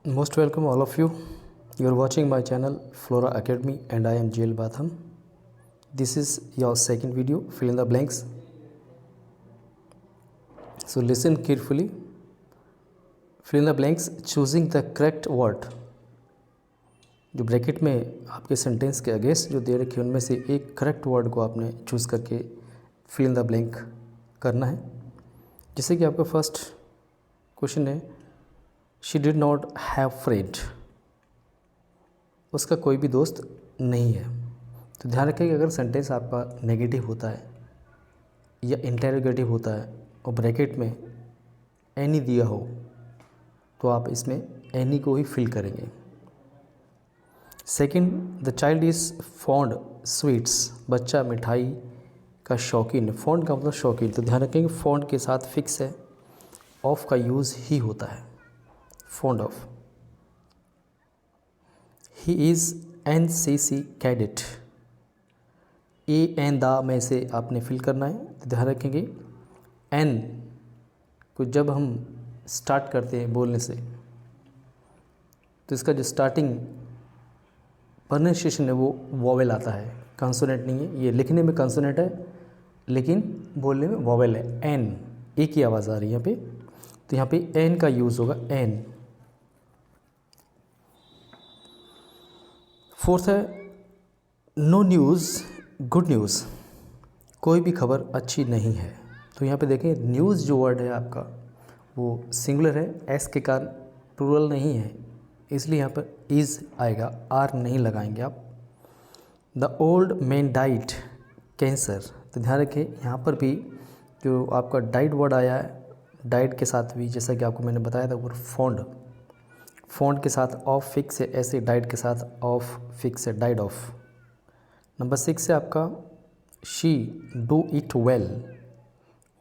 Most welcome all of you. You are watching my channel Flora Academy and I am JL Batham. This is your second video, fill in the blanks. So listen carefully. Fill in the blanks choosing the correct word. जो bracket में आपके sentence के against जो दे रखे उनमें से एक correct word को आपने चूज़ करके फिल इन द ब्लैंक करना है। जैसे कि आपका फर्स्ट क्वेश्चन है, she did not have friend, उसका कोई भी दोस्त नहीं है। तो ध्यान रखें कि अगर सेंटेंस आपका नेगेटिव होता है या इंटेरोगेटिव होता है और ब्रैकेट में एनी दिया हो तो आप इसमें एनी को ही फिल करेंगे। Second, the child is fond sweets, बच्चा मिठाई का शौकीन। फॉन्ड का मतलब शौकीन, तो ध्यान रखेंगे फॉन्ड के साथ फिक्स है, ऑफ का यूज़ ही होता है, fond of. He is NCC cadet, a an the में से आपने फिल करना है। तो ध्यान रखेंगे एन को जब हम स्टार्ट करते हैं बोलने से तो इसका जो स्टार्टिंग प्रोनाउंसिएशन है वो वॉवेल आता है, कंसोनेंट नहीं है। ये लिखने में कंसोनेंट है लेकिन बोलने में वॉवेल है। एन, एक ही आवाज़ आ रही है यहाँ पे, तो यहाँ पे एन का यूज़ होगा, एन। फोर्थ है नो न्यूज़ गुड न्यूज़, कोई भी खबर अच्छी नहीं है। तो यहाँ पे देखें न्यूज़ जो वर्ड है आपका वो सिंगुलर है, एस के कारण प्लूरल नहीं है, इसलिए यहाँ पर इज़ आएगा, आर नहीं लगाएंगे आप। The old man died cancer, तो ध्यान रखें यहाँ पर भी जो आपका डाइड वर्ड आया है, डाइड के साथ भी जैसा कि आपको मैंने बताया था वो फॉन्ड, फॉन्ड के साथ ऑफ फिक्स है, ऐसे डाइड के साथ ऑफ फिक्स है, डाइड ऑफ। नंबर 6 है आपका शी डू इट वेल,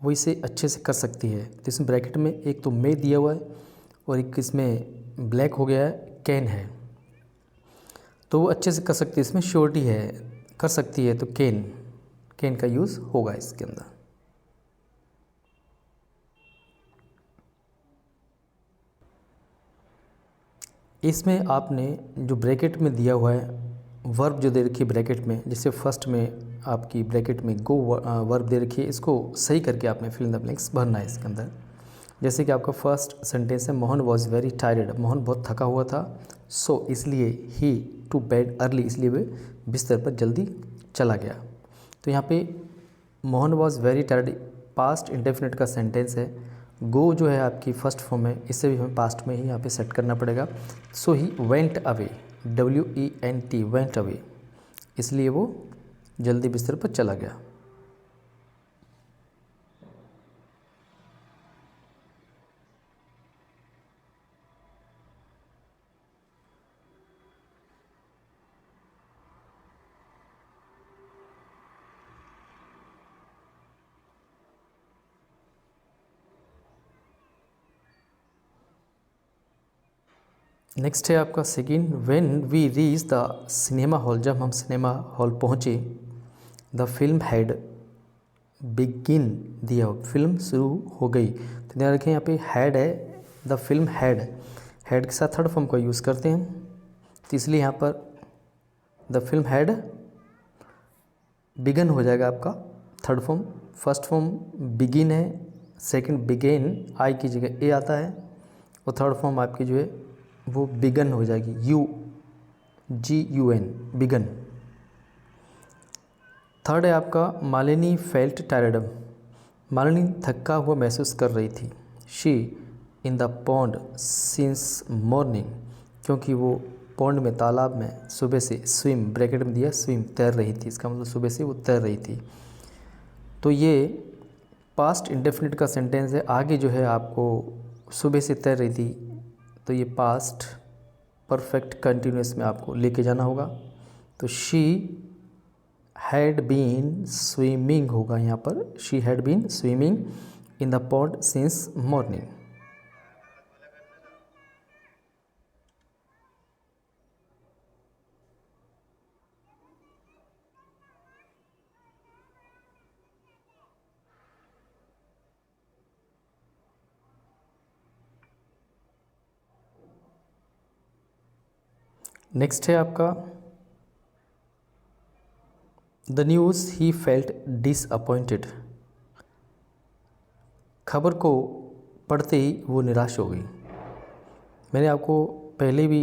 वो इसे अच्छे से कर सकती है। तो इसमें ब्रैकेट में एक तो मे दिया हुआ है और एक इसमें ब्लैक हो गया है, कैन है, तो वो अच्छे से कर सकती है, इसमें श्योरिटी है, कर सकती है, तो कैन, कैन का यूज़ होगा इसके अंदर। इसमें आपने जो ब्रैकेट में दिया हुआ है वर्ब जो दे रखी है ब्रैकेट में, जैसे फर्स्ट में आपकी ब्रैकेट में गो वर्ब दे रखी है, इसको सही करके आपने फिल इन द ब्लैंक्स भरना है इसके अंदर। जैसे कि आपका फर्स्ट सेंटेंस है Mohan was very tired, Mohan बहुत थका हुआ था, सो इसलिए ही टू बेड अर्ली, इसलिए वे बिस्तर पर जल्दी चला गया। तो यहाँ पे Mohan was very tired past indefinite का सेंटेंस है, गो जो है आपकी फर्स्ट फॉर्म है, इससे भी हमें पास्ट में ही यहाँ पे सेट करना पड़ेगा। So he went away, WENT, went away, इसलिए वो जल्दी बिस्तर पर चला गया। नेक्स्ट है आपका second, when we reach the cinema hall, जब हम सिनेमा हॉल पहुँचे, द फिल्म हैड बिगिन दिया, फिल्म शुरू हो गई। तो ध्यान रखें यहाँ पे हैड है, द फिल्म हैड, हैड के साथ थर्ड फॉर्म का यूज़ करते हैं, तो इसलिए यहाँ पर द फिल्म हैड बिगन हो जाएगा आपका third form. First form begin है, सेकंड बिगेन, आई की जगह ए आता है, और थर्ड फॉर्म आपकी जो है वो बिगन हो जाएगी, UGUN, बिगन। थर्ड है आपका मालिनी फेल्ट टायर्ड, मालिनी थका हुआ महसूस कर रही थी। She in the pond since morning, क्योंकि वो पॉन्ड में, तालाब में सुबह से, स्विम ब्रैकेट में दिया स्विम, तैर रही थी, इसका मतलब सुबह से वो तैर रही थी। तो ये पास्ट इंडेफिनिट का सेंटेंस है, आगे जो है आपको सुबह से तैर रही थी, तो ये पास्ट परफेक्ट कंटिन्यूस में आपको लेके जाना होगा। तो शी हैड बीन स्विमिंग होगा यहाँ पर, she had been swimming in the pond since morning. Next है आपका the news he felt disappointed. खबर को पढ़ते ही वो निराश हो गई। मैंने आपको पहले भी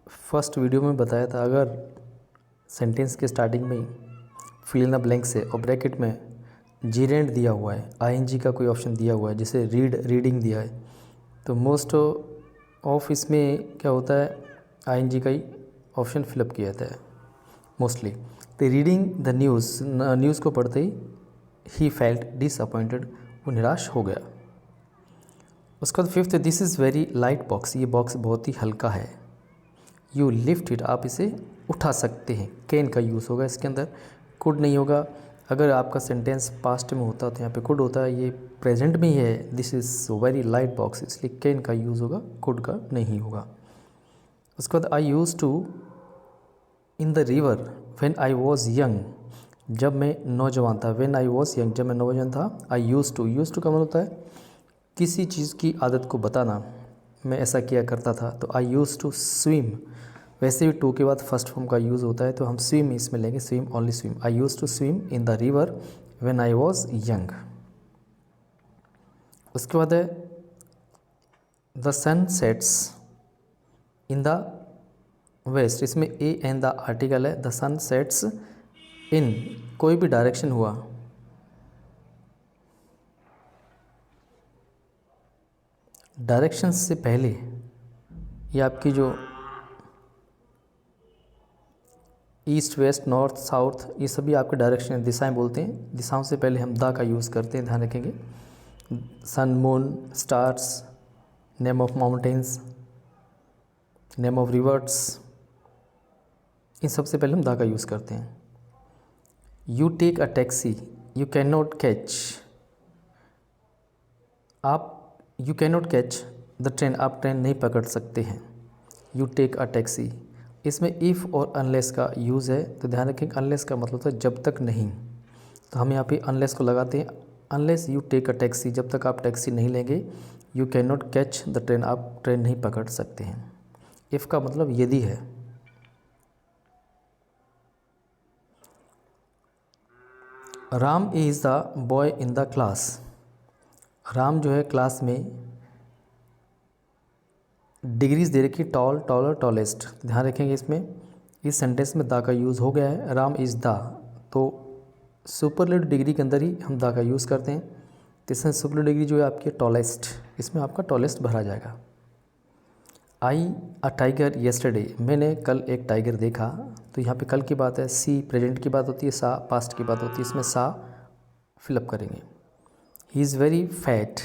फर्स्ट वीडियो में बताया था, अगर सेंटेंस के स्टार्टिंग में फिल इन द ब्लैंक से और ब्रैकेट में जीरेंड दिया हुआ है, आईएनजी का कोई ऑप्शन दिया हुआ है, जैसे रीडिंग दिया है, तो मोस्ट ऑफ इसमें क्या होता है, आईएनजी का ही ऑप्शन फिलअप किया जाता है मोस्टली। तो रीडिंग द न्यूज़ को पढ़ते ही फेल्ट डिसअपॉइंटेड, वो निराश हो गया। उसके बाद fifth, this is very light box, ये बॉक्स बहुत ही हल्का है। यू लिफ्ट इट, आप इसे उठा सकते हैं। कैन का यूज़ होगा इसके अंदर, कुड नहीं होगा। अगर आपका सेंटेंस पास्ट में होता तो यहाँ पे कुड होता है, ये प्रेजेंट में ही है। This is very light box, इसलिए कैन का यूज़ होगा, कुड का नहीं होगा। उसके बाद I use to in the river when I was young, जब मैं नौजवान था। व्हेन आई वॉज यंग, जब मैं नौजवान था। आई यूज़ टू का मतलब होता है किसी चीज़ की आदत को बताना, मैं ऐसा किया करता था। तो आई यूज़ टू स्विम, वैसे भी टू के बाद फर्स्ट फॉर्म का यूज़ होता है, तो हम स्विम इसमें लेंगे, swim only swim. I use to swim in the river when I was young. उसके बाद है the sun sets in the west, इसमें ए एन द आर्टिकल है। द सन सेट्स इन, कोई भी डायरेक्शन हुआ, डायरेक्शन से पहले ये आपकी जो ईस्ट वेस्ट नॉर्थ साउथ, ये सभी आपके डायरेक्शन दिशाएं बोलते हैं। दिशाओं से पहले हम द का यूज़ करते हैं, ध्यान रखेंगे। Sun, moon, stars, name of mountains, name of rivers, इन सबसे पहले हम द का यूज़ करते हैं। You take a taxi, you can not catch, आप you can not catch the train, आप ट्रेन नहीं पकड़ सकते हैं। यू टेक अ टैक्सी, इसमें इफ़ और अनलेस का यूज़ है, तो ध्यान रखें अनलेस का मतलब होता है जब तक नहीं, तो हम यहाँ पे अनलेस को लगाते हैं। Unless you take a taxi, जब तक आप टैक्सी नहीं लेंगे। You can not catch the train, आप ट्रेन नहीं पकड़ सकते हैं। इफ़ का मतलब यदि है। Ram is the boy in the class, Ram जो है क्लास में, डिग्रीज दे रखी, टॉल, टॉलर, टॉलेस्ट, ध्यान रखेंगे इसमें। इस सेंटेंस में द का यूज़ हो गया है, राम इज़ द, तो सुपरलेटिव डिग्री के अंदर ही हम द का यूज़ करते हैं। तो इसमें सुपरलेटिव डिग्री जो है आपकी टॉलेस्ट, इसमें आपका टॉलेस्ट भरा जाएगा। आई अ टाइगर येस्टरडे, मैंने कल एक टाइगर देखा, तो यहाँ पे कल की बात है, सी प्रेजेंट की बात होती है, सा पास्ट की बात होती है, इसमें सा फिलअप करेंगे। He is very fat,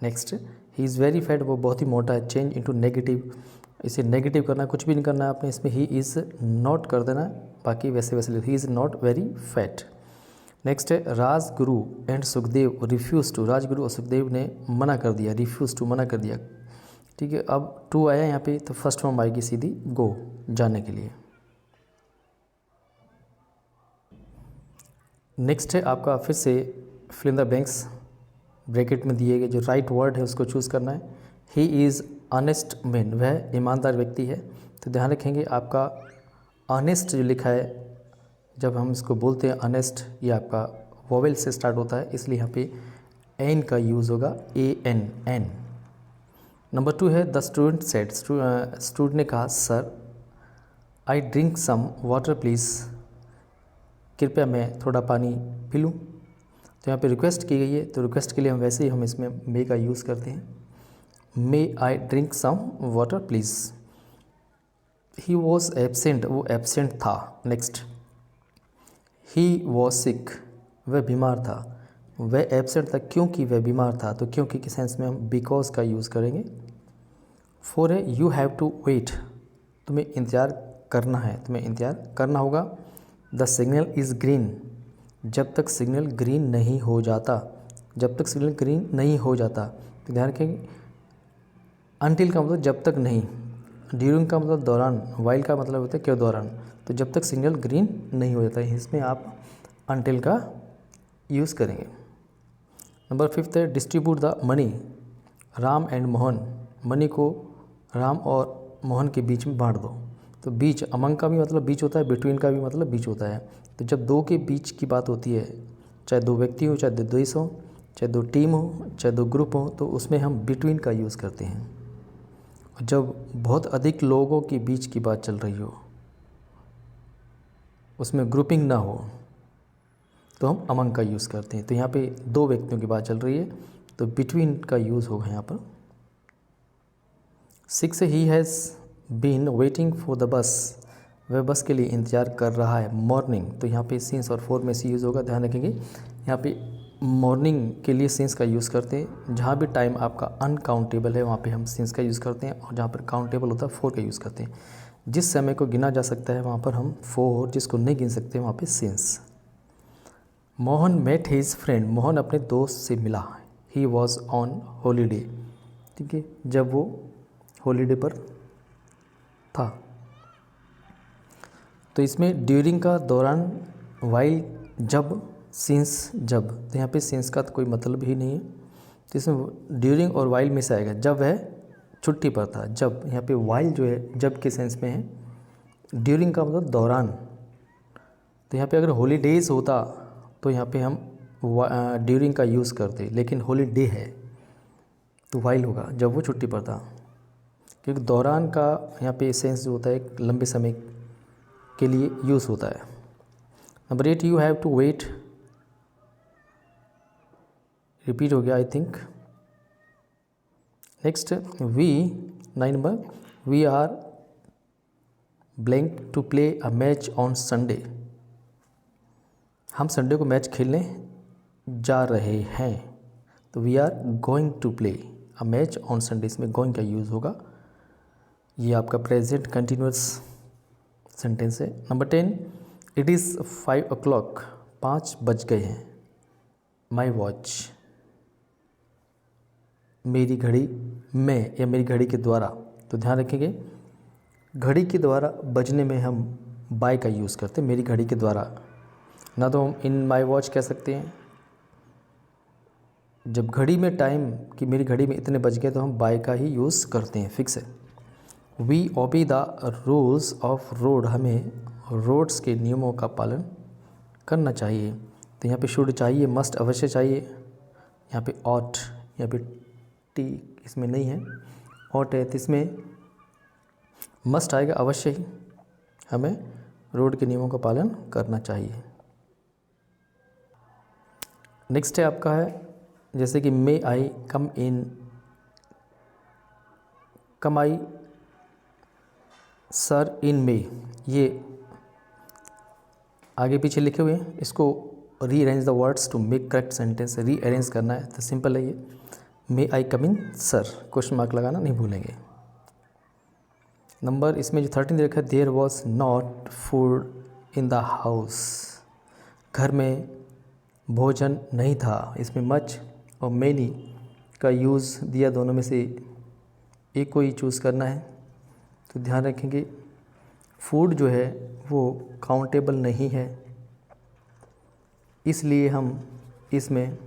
next, he is very fat, वो बहुत ही मोटा है। चेंज इनटू नेगेटिव, इसे नेगेटिव करना है, कुछ भी नहीं करना है आपने इसमें, ही इज़ नॉट कर देना है, बाकी वैसे वैसे he is not very fat. Next है Rajguru and Sukhdev refuse to, Rajguru और सुखदेव ने मना कर दिया, रिफ्यूज़ टू मना कर दिया। ठीक है, अब टू आया यहाँ पे, तो फर्स्ट फॉर्म आएगी सीधी गो, जाने के लिए। नेक्स्ट है आपका फिर से fill in the blanks, bracket में दिए गए जो राइट वर्ड है उसको चूज़ करना है। ही इज़ ऑनेस्ट मैन, वह ईमानदार व्यक्ति है। तो ध्यान रखेंगे आपका ऑनेस्ट जो लिखा है, जब हम इसको बोलते हैं ऑनेस्ट, ये आपका वोवेल से स्टार्ट होता है, इसलिए यहाँ पे एन का यूज़ होगा, ए एन, एन। नंबर 2 है द स्टूडेंट सेड, स्टूडेंट ने कहा sir I drink some water please, कृपया मैं थोड़ा पानी पी लूँ। तो यहाँ पे रिक्वेस्ट की गई है, तो रिक्वेस्ट के लिए हम वैसे ही हम इसमें मे का यूज़ करते हैं, may I drink some water please. He was absent, वो एबसेंट था। नेक्स्ट, ही वॉज सिक, वह बीमार था। वह एबसेंट था क्योंकि वह बीमार था, तो क्योंकि के सेंस में हम बिकॉज का यूज़ करेंगे। 4 है यू हैव टू वेट, तुम्हें इंतज़ार करना है, तुम्हें इंतज़ार करना होगा। द सिग्नल इज़ ग्रीन, जब तक सिग्नल ग्रीन नहीं हो जाता, जब तक सिग्नल ग्रीन नहीं हो जाता, तो ध्यान रखेंगे अनटिल का मतलब जब तक नहीं, ड्यूरिंग का मतलब दौरान, वाइल का मतलब होता है क्यों दौरान, तो जब तक सिग्नल ग्रीन नहीं हो जाता है, इसमें आप अनटिल का यूज़ करेंगे। नंबर 5 है distribute the money, Ram and Mohan, money को राम और मोहन के बीच में बांट दो। तो बीच, अमंग का भी मतलब बीच होता है, बिटवीन का भी मतलब बीच होता है। तो जब दो के बीच की बात होती है, चाहे दो व्यक्ति हो, चाहे दो देश हो, चाहे दो टीम हो, चाहे दो ग्रुप हो, तो उसमें हम बिटवीन का यूज़ करते हैं। और जब बहुत अधिक लोगों के बीच की बात चल रही हो, उसमें ग्रुपिंग ना हो, तो हम अमंग का यूज़ करते हैं। तो यहाँ पे दो व्यक्तियों की बात चल रही है, तो बिटवीन का यूज़ होगा यहाँ पर। 6 he has been waiting for the bus, वह बस के लिए इंतज़ार कर रहा है। मॉर्निंग, तो यहाँ पे सिंस और फॉर में से यूज़ होगा, ध्यान रखेंगे। यहाँ पे मॉर्निंग के लिए सिंस का यूज़ करते हैं। जहाँ भी टाइम आपका अनकाउंटेबल है वहाँ पे हम सिंस का यूज़ करते हैं, और जहाँ पर काउंटेबल होता है फॉर का यूज़ करते हैं। जिस समय को गिना जा सकता है वहाँ पर हम फॉर, जिसको नहीं गिन सकते वहाँ पे since. Mohan met his friend, Mohan अपने दोस्त से मिला। ही वॉज ऑन हॉलीडे, ठीक है, जब वो हॉलीडे पर था। तो इसमें ड्यूरिंग का दौरान, वाइल जब, सिंस जब, तो यहाँ पे सिंस का तो कोई मतलब ही नहीं है। तो इसमें ड्यूरिंग और वाइल में से आएगा। जब वह छुट्टी पर था, जब, यहाँ पे वाइल जो है जब के सेंस में है, ड्यूरिंग का मतलब दौरान। तो यहाँ पे अगर हॉलीडेज होता तो यहाँ पे हम ड्यूरिंग का यूज़ करते, लेकिन हॉलीडे है तो वाइल होगा जब वो छुट्टी पर था, क्योंकि दौरान का यहाँ पे सेंस जो होता है एक लंबे समय के लिए यूज़ होता है। Number 8, you have to wait, repeat हो गया I think. Next, we 9 number, we are blank to play a match on Sunday, हम संडे को मैच खेलने जा रहे हैं। तो we are going to play a match on Sunday, इसमें गोइंग का यूज़ होगा। ये आपका प्रेजेंट कंटिन्यूअस सेंटेंस है। नंबर 10, इट इज़ 5 o'clock, 5 बज गए हैं। माई वॉच, मेरी घड़ी में या मेरी घड़ी के द्वारा। तो ध्यान रखेंगे, घड़ी के द्वारा बजने में हम बाय का यूज़ करते हैं, मेरी घड़ी के द्वारा। ना तो हम इन माई वॉच कह सकते हैं। जब घड़ी में टाइम कि मेरी घड़ी में इतने बज गए, तो हम बाय का ही यूज़ करते हैं, फिक्स है। We obey the rules of road, हमें रोड्स के नियमों का पालन करना चाहिए। तो यहाँ पे शुड चाहिए, मस्ट अवश्य चाहिए, यहाँ पे ऑट, यहाँ पे टी इसमें नहीं है, ऑट है, तो इसमें मस्ट आएगा, अवश्य ही हमें रोड के नियमों का पालन करना चाहिए। नेक्स्ट है आपका है, जैसे कि मे I come in, come I sir इन मे, ये आगे पीछे लिखे हुए हैं, इसको rearrange the words to make correct sentence, rearrange करना है। तो सिंपल है ये, may I come in sir, question mark लगाना नहीं भूलेंगे। नंबर इसमें जो 13 दे रखा है, there was not food in the house, घर में भोजन नहीं था। इसमें मच और मैनी का यूज़ दिया, दोनों में से एक को ही चूज़ करना है। तो ध्यान रखेंगे, फूड जो है वो काउंटेबल नहीं है, इसलिए हम इसमें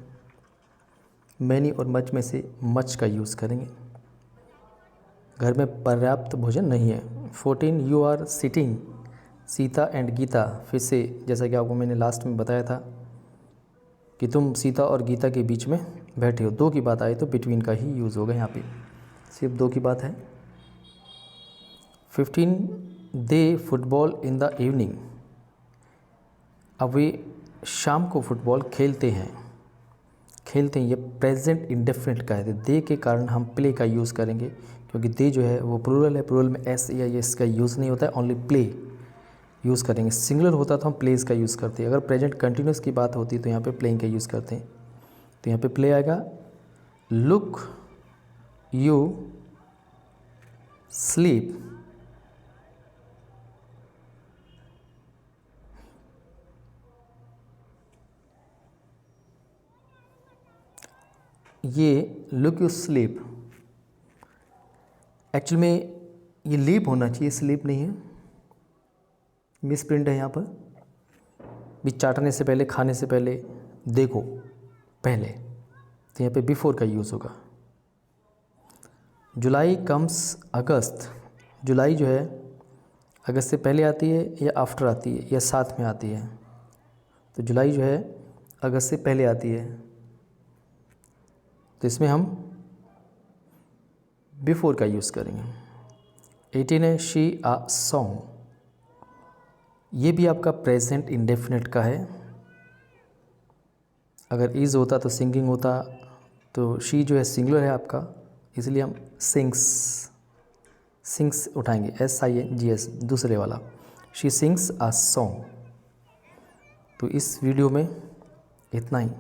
मैनी और मच में से मच का यूज़ करेंगे। घर में पर्याप्त भोजन नहीं है। 14, you are sitting Sita and Gita, फिर से जैसा कि आपको मैंने लास्ट में बताया था कि तुम सीता और गीता के बीच में बैठे हो। दो की बात आई तो बिटवीन का ही यूज़ होगा, यहाँ पे सिर्फ दो की बात है। 15, दे फुटबॉल इन द इवनिंग, अब वे शाम को फुटबॉल खेलते हैं। ये प्रेजेंट इंडेफिनिट का है, तो दे के कारण हम प्ले का यूज़ करेंगे, क्योंकि दे जो है वो प्लूरल है, प्लूरल में एस या एस का यूज़ नहीं होता है, ओनली प्ले यूज़ करेंगे। सिंगुलर होता तो हम प्लेस का यूज़ करते हैं। अगर प्रेजेंट कंटिन्यूस की बात होती तो यहाँ पे प्लेइंग का यूज़ करते हैं। तो यहाँ पे प्ले आएगा। लुक यू स्लीप, ये लुक यू स्लीप एक्चुअल में ये लीप होना चाहिए, स्लीप नहीं है, मिस प्रिंट है यहाँ पर। भी चाटने से पहले, खाने से पहले, देखो पहले, तो यहाँ पे बिफोर का यूज़ होगा। जुलाई कम्स अगस्त, जुलाई जो है अगस्त से पहले आती है या आफ्टर आती है या साथ में आती है? तो जुलाई जो है अगस्त से पहले आती है, तो इसमें हम बिफोर का यूज़ करेंगे। 18 है शी आ सॉन्ग, ये भी आपका प्रेजेंट इंडेफिनिट का है। अगर इज़ होता तो सिंगिंग होता, तो शी जो है सिंगुलर है आपका, इसलिए हम सिंग्स उठाएंगे, SINGS दूसरे वाला। She sings uh song. तो इस वीडियो में इतना ही।